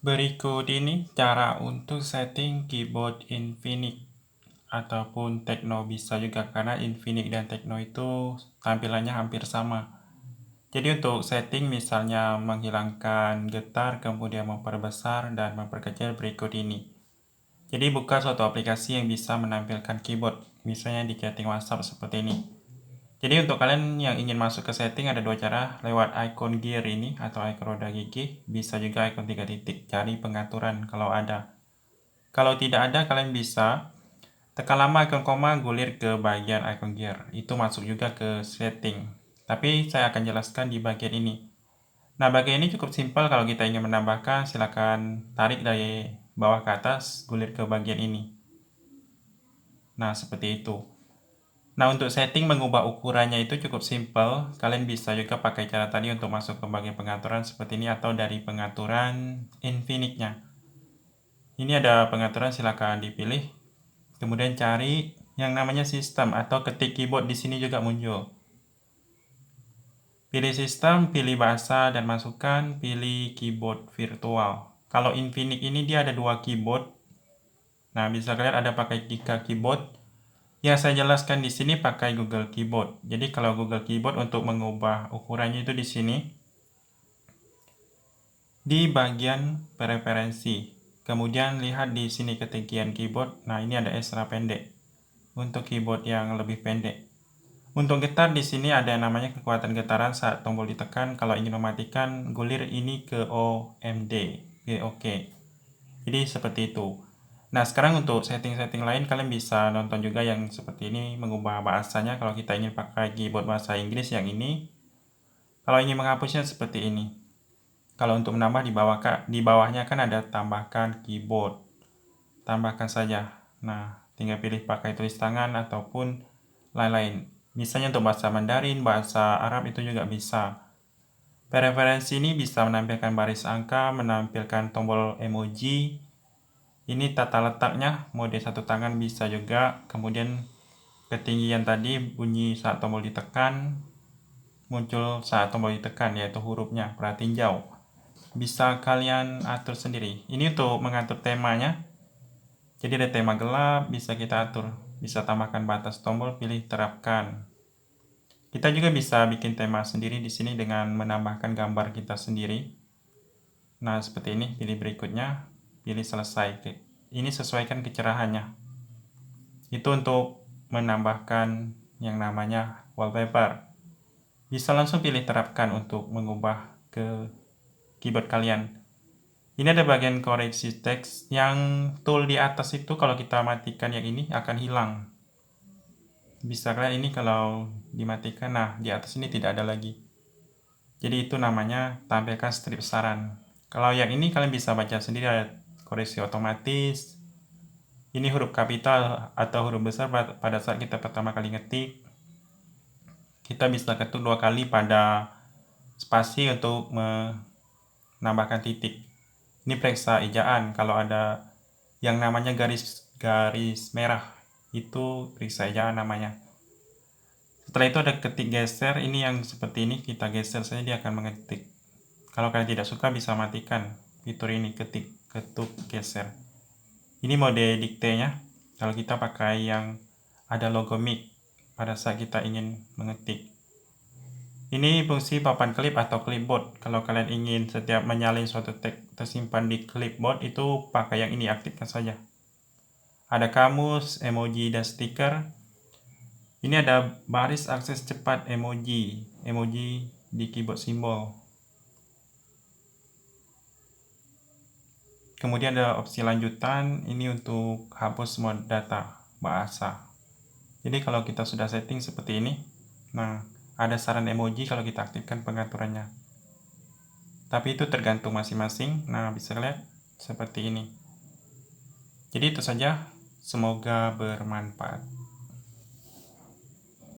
Berikut ini cara untuk setting keyboard Infinix ataupun Tecno bisa juga karena Infinix dan Tecno itu tampilannya hampir sama. Jadi untuk setting misalnya menghilangkan getar, kemudian memperbesar dan memperkecil berikut ini. Jadi buka suatu aplikasi yang bisa menampilkan keyboard, misalnya di chatting WhatsApp seperti ini. Jadi untuk kalian yang ingin masuk ke setting ada dua cara, lewat icon gear ini atau icon roda gigi, bisa juga icon 3 titik, cari pengaturan kalau ada. Kalau tidak ada, kalian bisa tekan lama icon koma, gulir ke bagian icon gear, itu masuk juga ke setting. Tapi saya akan jelaskan di bagian ini. Nah, bagian ini cukup simpel. Kalau kita ingin menambahkan, silakan tarik dari bawah ke atas, gulir ke bagian ini. Nah, seperti itu. Nah, untuk setting mengubah ukurannya itu cukup simpel. Kalian bisa juga pakai cara tadi untuk masuk ke bagian pengaturan seperti ini atau dari pengaturan Infinix-nya. Ini ada pengaturan, silakan dipilih. Kemudian cari yang namanya sistem atau ketik keyboard di sini juga muncul. Pilih sistem, pilih bahasa dan masukkan, pilih keyboard virtual. Kalau Infinix ini dia ada dua keyboard. Nah, bisa kalian ada pakai Kika keyboard. Yang saya jelaskan di sini pakai Google Keyboard. Jadi kalau Google Keyboard untuk mengubah ukurannya itu di sini di bagian preferensi. Kemudian lihat di sini ketinggian keyboard. Nah, ini ada extra pendek untuk keyboard yang lebih pendek. Untuk getar di sini ada yang namanya kekuatan getaran saat tombol ditekan. Kalau ingin mematikan, gulir ini ke OMD, ke OK. Jadi seperti itu. Nah, sekarang untuk setting-setting lain kalian bisa nonton juga yang seperti ini, mengubah bahasanya. Kalau kita ingin pakai keyboard bahasa Inggris yang ini, kalau ingin menghapusnya seperti ini. Kalau untuk menambah di bawahnya kan ada tambahkan keyboard. Tambahkan saja. Nah, tinggal pilih pakai tulis tangan ataupun lain-lain. Misalnya untuk bahasa Mandarin, bahasa Arab itu juga bisa. Preferensi ini bisa menampilkan baris angka, menampilkan tombol emoji. Ini tata letaknya, mode satu tangan bisa juga. Kemudian ketinggian tadi bunyi saat tombol ditekan, muncul saat tombol ditekan yaitu hurufnya, perhatiin jauh. Bisa kalian atur sendiri. Ini untuk mengatur temanya. Jadi ada tema gelap, bisa kita atur. Bisa tambahkan batas tombol, pilih terapkan. Kita juga bisa bikin tema sendiri di sini dengan menambahkan gambar kita sendiri. Nah, seperti ini, pilih berikutnya, pilih selesai. Ini sesuaikan kecerahannya. Itu untuk menambahkan yang namanya wallpaper. Bisa langsung pilih terapkan untuk mengubah ke keyboard kalian. Ini ada bagian koreksi teks. Yang tool di atas itu kalau kita matikan yang ini akan hilang. Bisa kalian ini kalau dimatikan, nah di atas ini tidak ada lagi. Jadi itu namanya tampilkan strip saran. Kalau yang ini kalian bisa baca sendiri, ada koreksi otomatis. Ini huruf kapital atau huruf besar pada saat kita pertama kali ngetik. Kita bisa ketuk 2 kali pada spasi untuk menambahkan titik. Ini periksa ejaan. Kalau ada yang namanya garis merah, itu periksa ejaan namanya. Setelah itu ada ketik geser. Ini yang seperti ini, kita geser saja dia akan mengetik. Kalau kalian tidak suka bisa matikan fitur ini, ketuk geser. Ini mode diktenya. Kalau kita pakai yang ada logo mic pada saat kita ingin mengetik. Ini fungsi papan klip atau clipboard. Kalau kalian ingin setiap menyalin suatu teks tersimpan di clipboard, itu pakai yang ini, aktifkan saja. Ada kamus, emoji, dan stiker. Ini ada baris akses cepat emoji di keyboard simbol. Kemudian ada opsi lanjutan, ini untuk hapus semua data bahasa. Jadi kalau kita sudah setting seperti ini, nah ada saran emoji kalau kita aktifkan pengaturannya. Tapi itu tergantung masing-masing. Nah, bisa lihat seperti ini. Jadi itu saja, semoga bermanfaat.